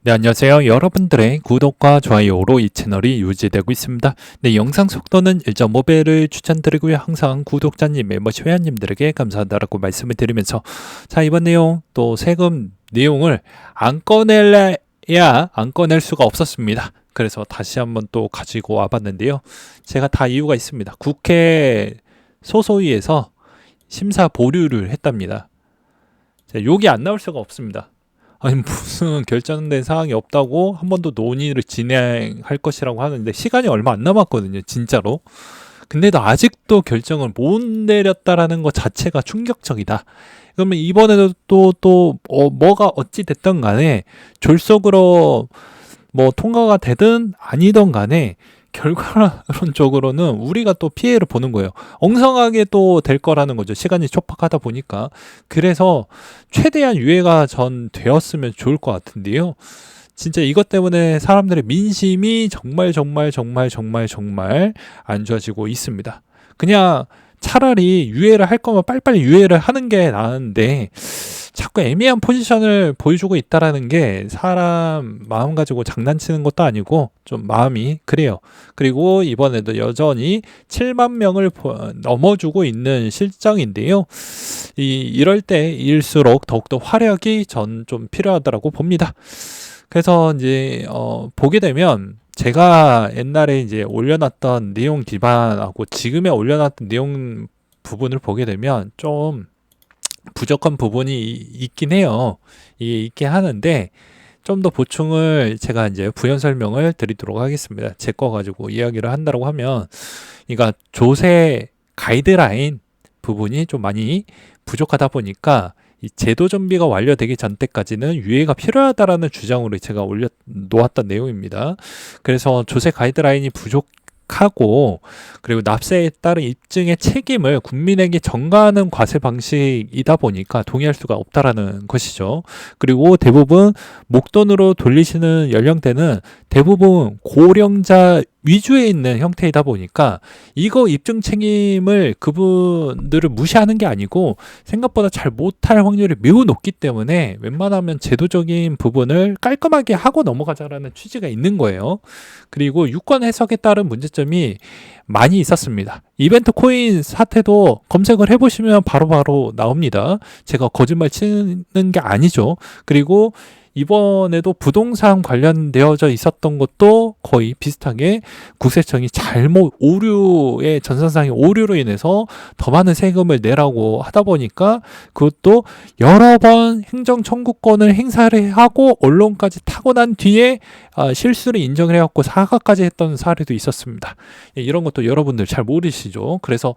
네, 안녕하세요. 여러분들의 구독과 좋아요로 이 채널이 유지되고 있습니다. 네, 영상 속도는 1.5배를 추천드리고요. 항상 구독자님, 멤버십 회원님들에게 감사하다라고 말씀을 드리면서 자, 이번 내용 또 세금 내용을 안 꺼낼 수가 없었습니다. 그래서 다시 한번 또 가지고 와봤는데요. 제가 다 이유가 있습니다. 국회 소소위에서 심사 보류를 했답니다. 자, 욕이 안 나올 수가 없습니다. 아니 무슨 결정된 사항이 없다고 한 번 더 논의를 진행할 것이라고 하는데 시간이 얼마 안 남았거든요, 진짜로. 근데도 아직도 결정을 못 내렸다라는 것 자체가 충격적이다. 그러면 이번에도 뭐가 어찌 됐든 간에 졸속으로 뭐 통과가 되든 아니든 간에 결과론적으로는 우리가 또 피해를 보는 거예요. 엉성하게 또 될 거라는 거죠. 시간이 촉박하다 보니까. 그래서 최대한 유예가 전 되었으면 좋을 것 같은데요. 진짜 이것 때문에 사람들의 민심이 정말 안 좋아지고 있습니다. 그냥 차라리 유예를 할 거면 빨리빨리 유예를 하는 게 나은데 자꾸 애매한 포지션을 보여주고 있다라는 게 사람 마음 가지고 장난치는 것도 아니고 좀 마음이 그래요. 그리고 이번에도 여전히 7만 명을 넘어주고 있는 실정인데요. 이럴 때일수록 더욱더 화력이 전 좀 필요하다고 봅니다. 그래서 이제 보게 되면 제가 옛날에 이제 올려놨던 내용 기반하고 지금에 올려놨던 내용 부분을 보게 되면 좀 부족한 부분이 있긴 해요. 이게 있긴 하는데 좀 더 보충을 제가 이제 부연 설명을 드리도록 하겠습니다. 제 거 가지고 이야기를 한다고 하면, 그러니까 조세 가이드라인 부분이 좀 많이 부족하다 보니까 이 제도 정비가 완료되기 전 때까지는 유예가 필요하다라는 주장으로 제가 놓았던 내용입니다. 그래서 조세 가이드라인이 부족하고 그리고 납세에 따른 입증의 책임을 국민에게 전가하는 과세 방식이다 보니까 동의할 수가 없다라는 것이죠. 그리고 대부분 목돈으로 돌리시는 연령대는 대부분 고령자 위주에 있는 형태이다 보니까 이거 입증 책임을 그분들을 무시하는 게 아니고 생각보다 잘 못할 확률이 매우 높기 때문에 웬만하면 제도적인 부분을 깔끔하게 하고 넘어가자라는 취지가 있는 거예요. 그리고 유권 해석에 따른 문제점이 많이 있었습니다. 이벤트 코인 사태도 검색을 해보시면 바로바로 나옵니다. 제가 거짓말 치는 게 아니죠. 그리고 이번에도 부동산 관련되어져 있었던 것도 거의 비슷하게 국세청이 오류의 전산상의 오류로 인해서 더 많은 세금을 내라고 하다 보니까 그것도 여러 번 행정 청구권을 행사를 하고 언론까지 타고 난 뒤에 실수를 인정을 해갖고 사과까지 했던 사례도 있었습니다. 이런 것도 여러분들 잘 모르시죠. 그래서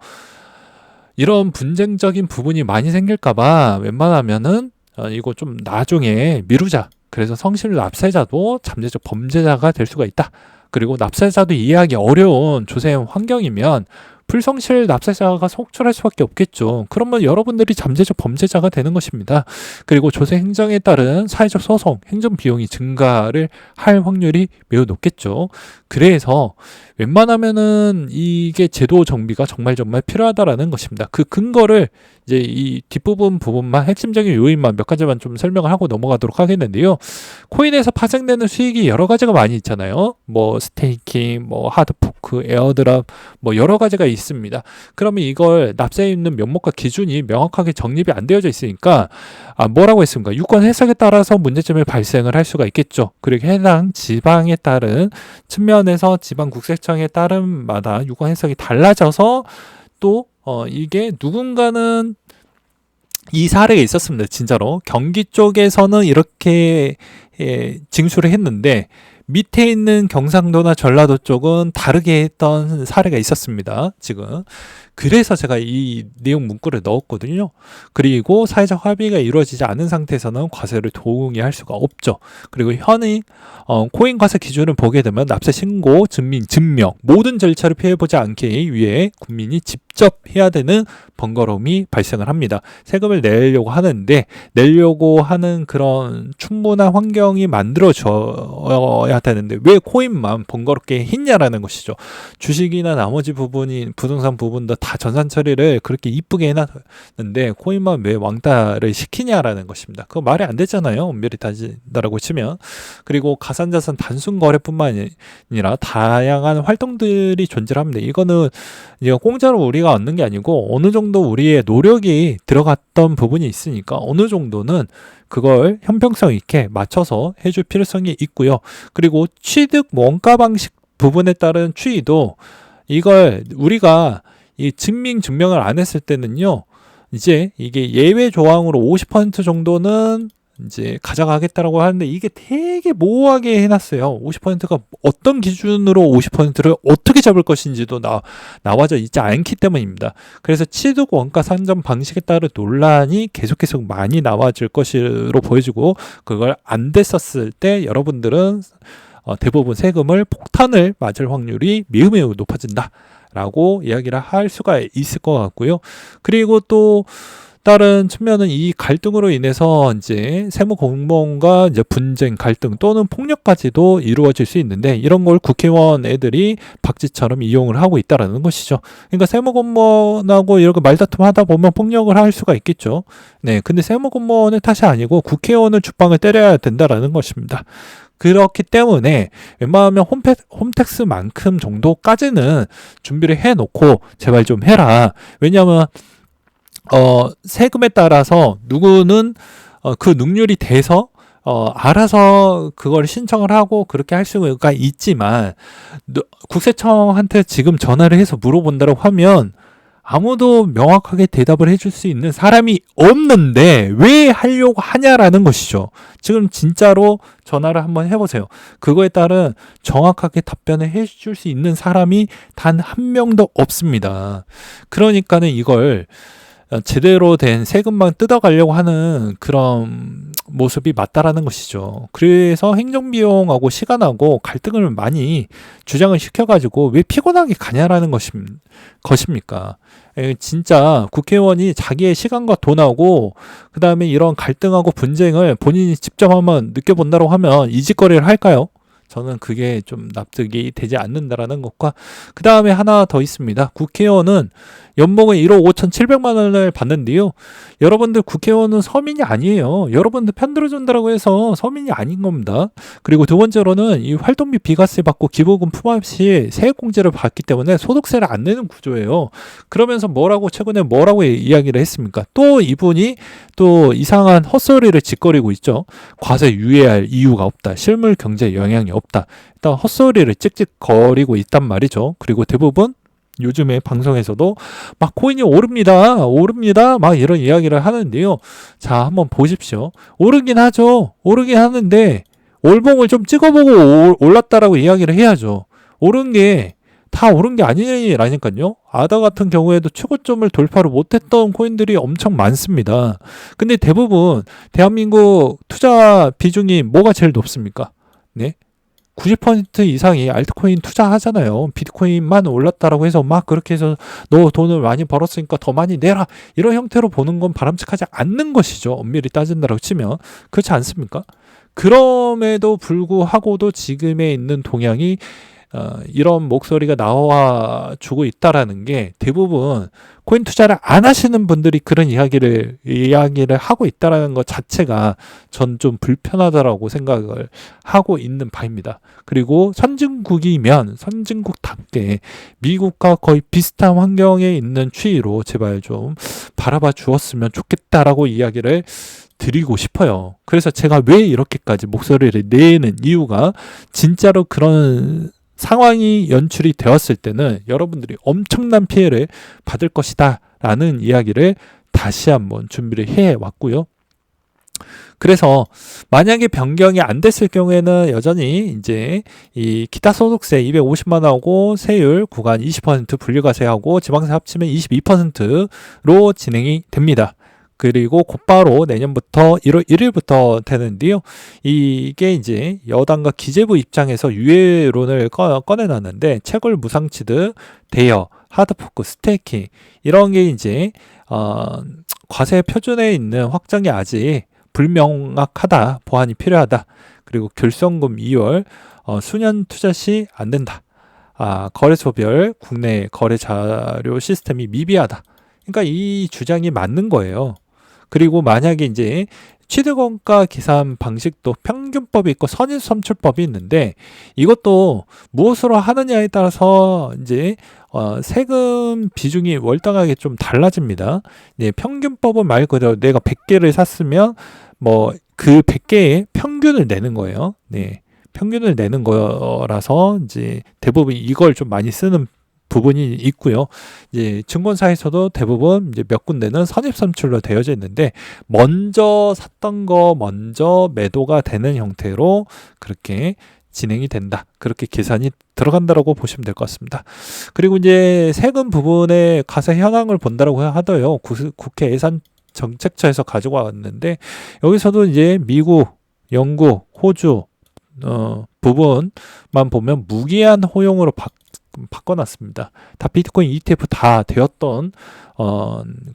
이런 분쟁적인 부분이 많이 생길까봐 웬만하면은 이거 좀 나중에 미루자. 그래서 성실 납세자도 잠재적 범죄자가 될 수가 있다. 그리고 납세자도 이해하기 어려운 조세 환경이면 불성실 납세자가 속출할 수밖에 없겠죠. 그러면 여러분들이 잠재적 범죄자가 되는 것입니다. 그리고 조세 행정에 따른 사회적 소송, 행정 비용이 증가를 할 확률이 매우 높겠죠. 그래서 웬만하면은 이게 제도 정비가 정말 필요하다라는 것입니다. 그 근거를 이제 이 부분만 핵심적인 요인만 몇 가지만 좀 설명을 하고 넘어가도록 하겠는데요. 코인에서 파생되는 수익이 여러 가지가 많이 있잖아요. 뭐 스테이킹, 뭐 하드포크, 에어드랍, 뭐 여러 가지가 있습니다. 그러면 이걸 납세에 있는 명목과 기준이 명확하게 정립이 안 되어져 있으니까 뭐라고 했습니까? 유권 해석에 따라서 문제점이 발생을 할 수가 있겠죠. 그리고 해당 지방에 따른 측면에서 지방 국세청에 따른마다 유권 해석이 달라져서 또 이게 누군가는 이 사례가 있었습니다. 진짜로 경기 쪽에서는 이렇게 징수를 했는데 밑에 있는 경상도나 전라도 쪽은 다르게 했던 사례가 있었습니다. 지금 그래서 제가 이 내용 문구를 넣었거든요. 그리고 사회적 합의가 이루어지지 않은 상태에서는 과세를 동의할 수가 없죠. 그리고 현행 코인 과세 기준을 보게 되면 납세 신고, 증명 모든 절차를 피해보지 않기 위해 국민이 직접 해야 되는 번거로움이 발생을 합니다. 세금을 내려고 하는 그런 충분한 환경이 만들어져야 되는데 왜 코인만 번거롭게 했냐라는 것이죠. 주식이나 나머지 부분인 부동산 부분도 다 전산 처리를 그렇게 이쁘게 해놨는데 코인만 왜 왕따를 시키냐라는 것입니다. 그거 말이 안 되잖아요. 엄밀히 따진다라고 치면. 그리고 가상자산 단순 거래뿐만 아니라 다양한 활동들이 존재합니다. 이거는 이제 공짜로 우리가 얻는 게 아니고 어느 정도 우리의 노력이 들어갔던 부분이 있으니까 어느 정도는 그걸 형평성 있게 맞춰서 해줄 필요성이 있고요. 그리고 취득 원가 방식 부분에 따른 추이도 이걸 우리가 이 증명을 안 했을 때는요, 이제 이게 예외 조항으로 50% 정도는 이제 가져가겠다라고 하는데 이게 되게 모호하게 해놨어요. 50%가 어떤 기준으로 50%를 어떻게 잡을 것인지도 나와져 있지 않기 때문입니다. 그래서 취득 원가 산정 방식에 따른 논란이 계속 많이 나와질 것으로 보여지고, 그걸 안 됐었을 때 여러분들은 대부분 세금을 폭탄을 맞을 확률이 매우 높아진다 라고 이야기를 할 수가 있을 것 같고요. 그리고 또 다른 측면은 이 갈등으로 인해서 이제 세무 공무원과 이제 분쟁, 갈등 또는 폭력까지도 이루어질 수 있는데, 이런 걸 국회의원 애들이 박쥐처럼 이용을 하고 있다라는 것이죠. 그러니까 세무 공무원하고 이렇게 말다툼 하다 보면 폭력을 할 수가 있겠죠. 네, 근데 세무 공무원의 탓이 아니고 국회의원은 죽방을 때려야 된다라는 것입니다. 그렇기 때문에 웬만하면 홈택스만큼 정도까지는 준비를 해놓고 제발 좀 해라. 왜냐하면 세금에 따라서 누구는 그 능률이 돼서 알아서 그걸 신청을 하고 그렇게 할 수가 있지만, 국세청한테 지금 전화를 해서 물어본다고 하면 아무도 명확하게 대답을 해줄 수 있는 사람이 없는데 왜 하려고 하냐라는 것이죠. 지금 진짜로 전화를 한번 해보세요. 그거에 따른 정확하게 답변을 해줄 수 있는 사람이 단 한 명도 없습니다. 그러니까는 이걸 제대로 된 세금만 뜯어가려고 하는 그런 모습이 맞다라는 것이죠. 그래서 행정비용하고 시간하고 갈등을 많이 주장을 시켜가지고 왜 피곤하게 가냐라는 것입니까? 진짜 국회의원이 자기의 시간과 돈하고 그 다음에 이런 갈등하고 분쟁을 본인이 직접 한번 느껴본다고 하면 이 짓거리를 할까요? 저는 그게 좀 납득이 되지 않는다라는 것과, 그 다음에 하나 더 있습니다. 국회의원은 연봉을 1억 5,700만 원을 받는데요. 여러분들 국회의원은 서민이 아니에요. 여러분들 편들어준다고 해서 서민이 아닌 겁니다. 그리고 두 번째로는 이 활동비 비과세 받고 기부금 품 없이 세액공제를 받기 때문에 소득세를 안 내는 구조예요. 그러면서 최근에 뭐라고 이야기를 했습니까? 또 이분이 또 이상한 헛소리를 짓거리고 있죠. 과세 유예할 이유가 없다. 실물 경제에 영향이 없다. 일단 헛소리를 찍찍거리고 있단 말이죠. 그리고 대부분 요즘에 방송에서도 막 코인이 오릅니다 막 이런 이야기를 하는데요. 자, 한번 보십시오. 오르긴 하는데 올봉을 좀 찍어보고 올랐다라고 이야기를 해야죠. 다 오른 게 아니라니까요. 아다 같은 경우에도 최고점을 돌파를 못했던 코인들이 엄청 많습니다. 근데 대부분 대한민국 투자 비중이 뭐가 제일 높습니까? 네? 90% 이상이 알트코인 투자하잖아요. 비트코인만 올랐다라고 해서 막 그렇게 해서 너 돈을 많이 벌었으니까 더 많이 내라, 이런 형태로 보는 건 바람직하지 않는 것이죠. 엄밀히 따진다라고 치면. 그렇지 않습니까? 그럼에도 불구하고도 지금에 있는 동향이 이런 목소리가 나와주고 있다라는 게, 대부분 코인 투자를 안 하시는 분들이 그런 이야기를 하고 있다라는 것 자체가 전 좀 불편하다라고 생각을 하고 있는 바입니다. 그리고 선진국이면 선진국답게 미국과 거의 비슷한 환경에 있는 추이로 제발 좀 바라봐 주었으면 좋겠다라고 이야기를 드리고 싶어요. 그래서 제가 왜 이렇게까지 목소리를 내는 이유가, 진짜로 그런 상황이 연출이 되었을 때는 여러분들이 엄청난 피해를 받을 것이다 라는 이야기를 다시 한번 준비를 해 왔고요. 그래서 만약에 변경이 안 됐을 경우에는 여전히 이제 이 기타 소득세 250만 원하고 세율 구간 20% 분류과세하고 지방세 합치면 22%로 진행이 됩니다. 그리고 곧바로 내년부터 1월 1일부터 되는데요. 이게 이제 여당과 기재부 입장에서 유예론을 꺼내놨는데, 채굴 무상취득, 대여, 하드포크, 스테이킹 이런 게 이제 과세 표준에 있는 확정이 아직 불명확하다, 보완이 필요하다. 그리고 결손금 2월 수년 투자 시 안 된다. 거래소별 국내 거래 자료 시스템이 미비하다. 그러니까 이 주장이 맞는 거예요. 그리고 만약에 이제 취득원가 계산 방식도 평균법이 있고 선인선출법이 있는데 이것도 무엇으로 하느냐에 따라서 이제 세금 비중이 월등하게 좀 달라집니다. 네, 평균법은 말 그대로 내가 100개를 샀으면 뭐 그 100개의 평균을 내는 거예요. 네. 평균을 내는 거라서 이제 대부분 이걸 좀 많이 쓰는 부분이 있고요. 이제 증권사에서도 대부분 이제 몇 군데는 선입선출로 되어져 있는데 먼저 샀던 거 먼저 매도가 되는 형태로 그렇게 진행이 된다. 그렇게 계산이 들어간다라고 보시면 될 것 같습니다. 그리고 이제 세금 부분에 가서 현황을 본다라고 하더요. 국회 예산 정책처에서 가지고 왔는데 여기서도 이제 미국, 영국, 호주 부분만 보면 무기한 허용으로 바꿔놨습니다. 다 비트코인 ETF 다 되었던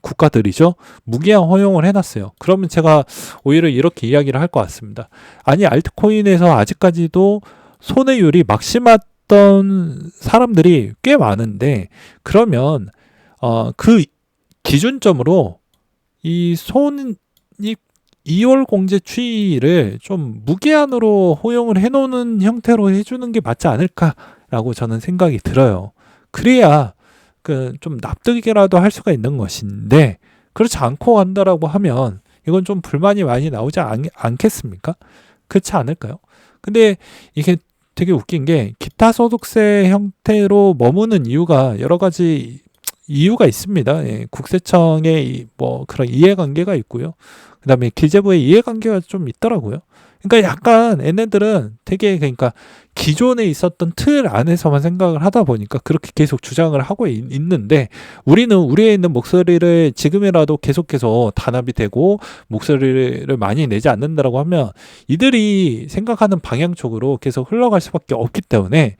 국가들이죠. 무기한 허용을 해놨어요. 그러면 제가 오히려 이렇게 이야기를 할 것 같습니다. 아니 알트코인에서 아직까지도 손해율이 막심했던 사람들이 꽤 많은데 그러면 그 기준점으로 이 손익 2월 공제 추이를 좀 무기한으로 허용을 해놓는 형태로 해주는 게 맞지 않을까라고 저는 생각이 들어요. 그래야 그 좀 납득이라도 할 수가 있는 것인데 그렇지 않고 간다라고 하면 이건 좀 불만이 많이 나오지 않겠습니까? 그렇지 않을까요? 근데 이게 되게 웃긴 게 기타 소득세 형태로 머무는 이유가 여러 가지 이유가 있습니다. 예, 국세청의 뭐 그런 이해관계가 있고요. 그 다음에 기재부의 이해관계가 좀 있더라고요. 그러니까 약간 얘네들은 되게 그러니까 기존에 있었던 틀 안에서만 생각을 하다 보니까 그렇게 계속 주장을 하고 있는데 우리는 우리에 있는 목소리를 지금이라도 계속해서 단합이 되고 목소리를 많이 내지 않는다라고 하면 이들이 생각하는 방향 쪽으로 계속 흘러갈 수밖에 없기 때문에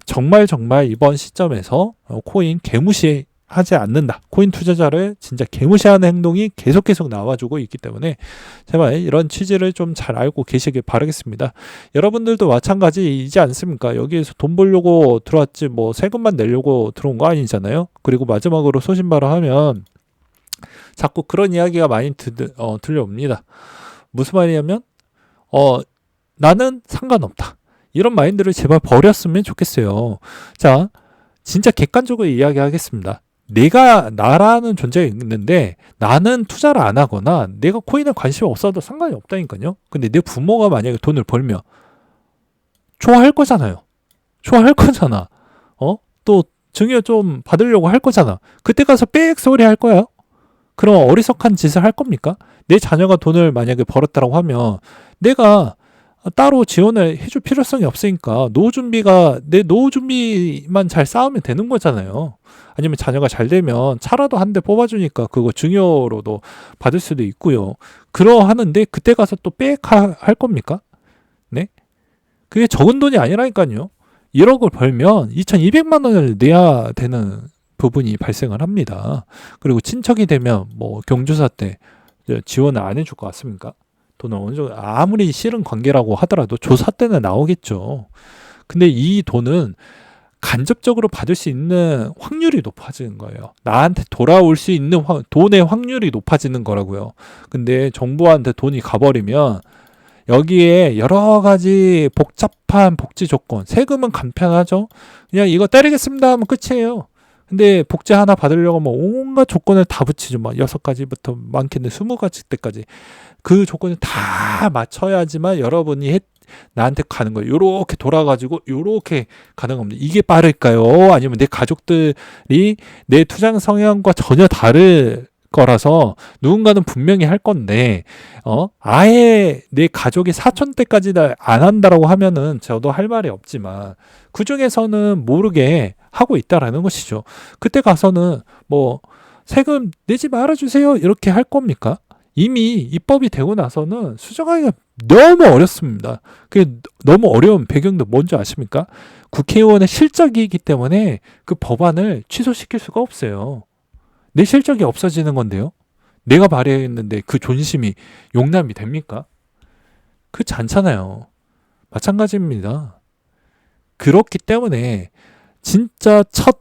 정말 이번 시점에서 코인 개무시 하지 않는다. 코인 투자자를 진짜 개무시하는 행동이 계속 나와주고 있기 때문에 제발 이런 취지를 좀 잘 알고 계시길 바라겠습니다. 여러분들도 마찬가지이지 않습니까? 여기에서 돈 벌려고 들어왔지 뭐 세금만 내려고 들어온 거 아니잖아요. 그리고 마지막으로 소신발언하면 자꾸 그런 이야기가 많이 들려옵니다. 무슨 말이냐면 나는 상관없다. 이런 마인드를 제발 버렸으면 좋겠어요. 자, 진짜 객관적으로 이야기하겠습니다. 나라는 존재가 있는데 나는 투자를 안 하거나 내가 코인에 관심이 없어도 상관이 없다니까요. 근데 내 부모가 만약에 돈을 벌면 좋아할 거잖아요. 좋아할 거잖아. 또 증여 좀 받으려고 할 거잖아. 그때 가서 빽 소리 할 거야. 그럼 어리석한 짓을 할 겁니까? 내 자녀가 돈을 만약에 벌었다고 하면 내가 따로 지원을 해줄 필요성이 없으니까 내 노후 준비만 잘 쌓으면 되는 거잖아요. 아니면 자녀가 잘 되면 차라도 한 대 뽑아주니까 그거 증여로도 받을 수도 있고요. 그러하는데 그때 가서 또 빽 할 겁니까? 네? 그게 적은 돈이 아니라니까요. 1억을 벌면 2,200만 원을 내야 되는 부분이 발생을 합니다. 그리고 친척이 되면 뭐 경조사 때 지원을 안 해줄 것 같습니까? 돈을 어느 정도 아무리 싫은 관계라고 하더라도 조사 때는 나오겠죠. 근데 이 돈은 간접적으로 받을 수 있는 확률이 높아지는 거예요. 나한테 돌아올 수 있는 돈의 확률이 높아지는 거라고요. 근데 정부한테 돈이 가버리면 여기에 여러 가지 복잡한 복지 조건, 세금은 간편하죠. 그냥 이거 때리겠습니다 하면 끝이에요. 근데 복지 하나 받으려고 하면 온갖 조건을 다 붙이죠. 막 6가지부터 많게는 20가지까지. 그 조건을 다 맞춰야지만 여러분이 나한테 가는 거예요. 요렇게 돌아가지고 요렇게 가는 겁니다. 이게 빠를까요? 아니면 내 가족들이 내 투자 성향과 전혀 다를 거라서 누군가는 분명히 할 건데 아예 내 가족이 사촌 때까지 안 한다라고 하면은 저도 할 말이 없지만 그 중에서는 모르게 하고 있다라는 것이죠. 그때 가서는 뭐 세금 내지 말아주세요 이렇게 할 겁니까? 이미 입법이 되고 나서는 수정하기가 너무 어렵습니다. 그게 너무 어려운 배경도 뭔지 아십니까? 국회의원의 실적이기 때문에 그 법안을 취소시킬 수가 없어요. 내 실적이 없어지는 건데요. 내가 발의했는데 그 존심이 용납이 됩니까? 그렇지 않잖아요. 마찬가지입니다. 그렇기 때문에 진짜 첫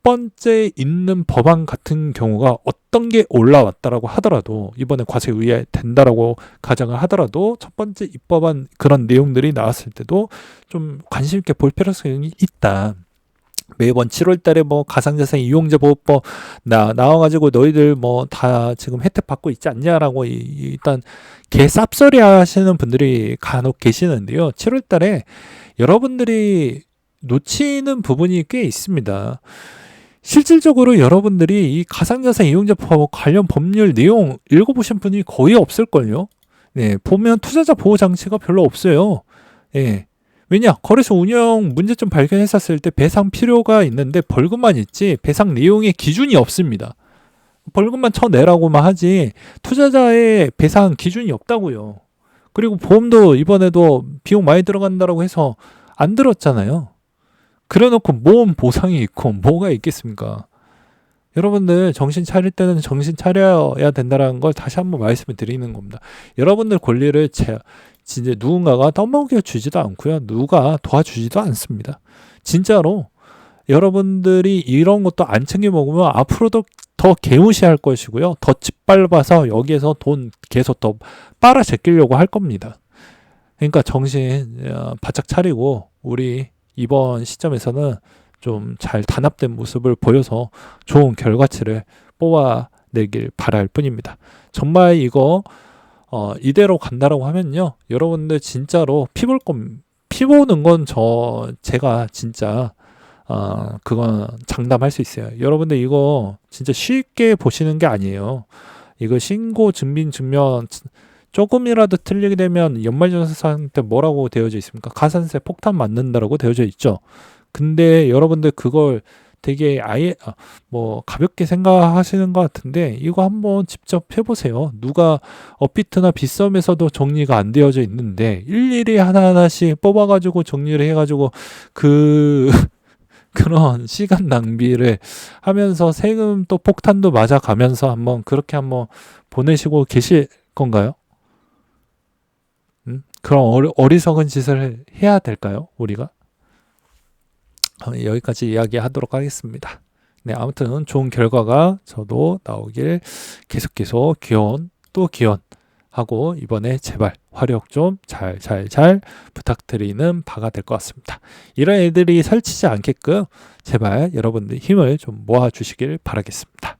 번째 있는 법안 같은 경우가 어떤 게 올라왔다라고 하더라도, 이번에 과세의회 된다라고 가정을 하더라도 첫 번째 입법안 그런 내용들이 나왔을 때도 좀 관심 있게 볼 필요성이 있다. 매번 7월 달에 뭐 가상자산 이용자 보호법 나와가지고 너희들 뭐 다 지금 혜택 받고 있지 않냐라고 일단 개 쌉소리 하시는 분들이 간혹 계시는데요. 7월 달에 여러분들이 놓치는 부분이 꽤 있습니다. 실질적으로 여러분들이 이 가상자산 이용자 보호 관련 법률 내용 읽어보신 분이 거의 없을걸요. 네, 보면 투자자 보호 장치가 별로 없어요. 예. 왜냐? 거래소 운영 문제점 발견했었을 때 배상 필요가 있는데 벌금만 있지 배상 내용의 기준이 없습니다. 벌금만 쳐내라고만 하지 투자자의 배상 기준이 없다고요. 그리고 보험도 이번에도 비용 많이 들어간다라고 해서 안 들었잖아요. 그래놓고 모험 보상이 있고 뭐가 있겠습니까? 여러분들 정신 차릴 때는 정신 차려야 된다는 걸 다시 한번 말씀을 드리는 겁니다. 여러분들 권리를 진짜 누군가가 떠먹여 주지도 않고요. 누가 도와주지도 않습니다. 진짜로 여러분들이 이런 것도 안 챙겨 먹으면 앞으로도 더 개무시할 것이고요. 더 짓밟아서 여기에서 돈 계속 더 빨아 제끼려고 할 겁니다. 그러니까 정신 바짝 차리고 우리 이번 시점에서는 좀 잘 단합된 모습을 보여서 좋은 결과치를 뽑아내길 바랄 뿐입니다. 정말 이거 이대로 간다라고 하면요, 여러분들 진짜로 피 보는 건 제가 진짜 그건 장담할 수 있어요. 여러분들 이거 진짜 쉽게 보시는 게 아니에요. 이거 신고 증빙 증명 조금이라도 틀리게 되면 연말정산세 뭐라고 되어져 있습니까? 가산세 폭탄 맞는다라고 되어져 있죠. 근데 여러분들 그걸 되게 아예 뭐 가볍게 생각하시는 것 같은데 이거 한번 직접 해보세요. 누가 업비트나 빗썸에서도 정리가 안 되어져 있는데 일일이 하나하나씩 뽑아가지고 정리를 해가지고 그런 시간 낭비를 하면서 세금 또 폭탄도 맞아가면서 그렇게 한번 보내시고 계실 건가요? 그런 어리석은 짓을 해야 될까요? 우리가? 여기까지 이야기하도록 하겠습니다. 네, 아무튼 좋은 결과가 저도 나오길 계속 기원 하고 이번에 제발 화력 좀 잘 부탁드리는 바가 될 것 같습니다. 이런 애들이 설치지 않게끔 제발 여러분들 힘을 좀 모아주시길 바라겠습니다.